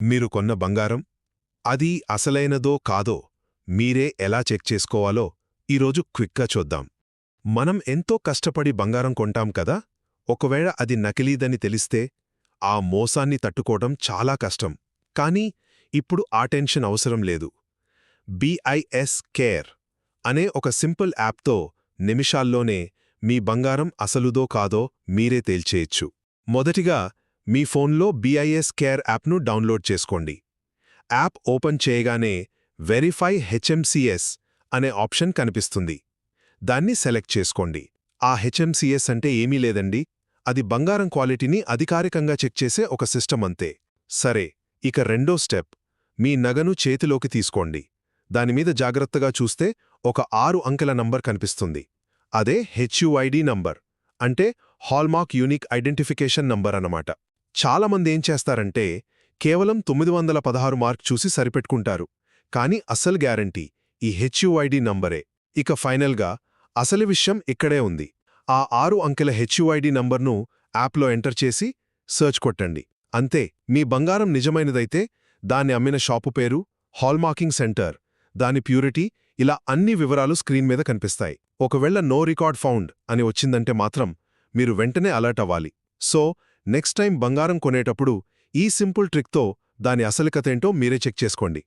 మీరు కొన్న బంగారం అది అసలైనదో కాదో మీరే ఎలా చెక్ చేసుకోవాలో ఈరోజు క్విక్గా చూద్దాం. మనం ఎంతో కష్టపడి బంగారం కొంటాం కదా, ఒకవేళ అది నకిలీదని తెలిస్తే ఆ మోసాన్ని తట్టుకోవడం చాలా కష్టం. కానీ ఇప్పుడు ఆ టెన్షన్ అవసరం లేదు. BIS కేర్ అనే ఒక సింపుల్ యాప్తో నిమిషాల్లోనే మీ బంగారం అసలుదో కాదో మీరే తేల్చేయచ్చు. మొదటిగా మీ ఫోన్లో BIS కేర్ యాప్ను డౌన్లోడ్ చేసుకోండి. యాప్ ఓపెన్ చేయగానే వెరిఫై HMCS అనే ఆప్షన్ కనిపిస్తుంది. దాన్ని సెలెక్ట్ చేసుకోండి. ఆ HMCS అంటే ఏమీ లేదండి, అది బంగారం క్వాలిటీని అధికారికంగా చెక్ చేసే ఒక సిస్టమ్ అంతే. సరే, ఇక రెండో స్టెప్, మీ నగను చేతిలోకి తీసుకోండి. దానిమీద జాగ్రత్తగా చూస్తే ఒక 6 అంకెల నంబర్ కనిపిస్తుంది. అదే HUID నంబర్, అంటే హాల్మార్క్ యూనిక్ ఐడెంటిఫికేషన్ నంబర్ అన్నమాట. చాలామంది ఏం చేస్తారంటే కేవలం 916 మార్క్ చూసి సరిపెట్టుకుంటారు. కానీ అసలు గ్యారంటీ ఈ HUID నంబరే. ఇక ఫైనల్గా అసలు విషయం ఇక్కడే ఉంది. ఆ 6 అంకెల HUID నంబర్ను యాప్లో ఎంటర్ చేసి సర్చ్ కొట్టండి. అంతే, మీ బంగారం నిజమైనదైతే దాన్ని అమ్మిన షాపు పేరు, హాల్మార్కింగ్ సెంటర్, దాని ప్యూరిటీ, ఇలా అన్ని వివరాలు స్క్రీన్ మీద కనిపిస్తాయి. ఒకవేళ నో రికార్డ్ ఫౌండ్ అని వచ్చిందంటే మాత్రం మీరు వెంటనే అలర్ట్ అవ్వాలి. సో నెక్స్ట్ టైం బంగారం కొనేటప్పుడు ఈ సింపుల్ ట్రిక్తో దాని అసలు కథేంటో మీరే చెక్ చేసుకోండి.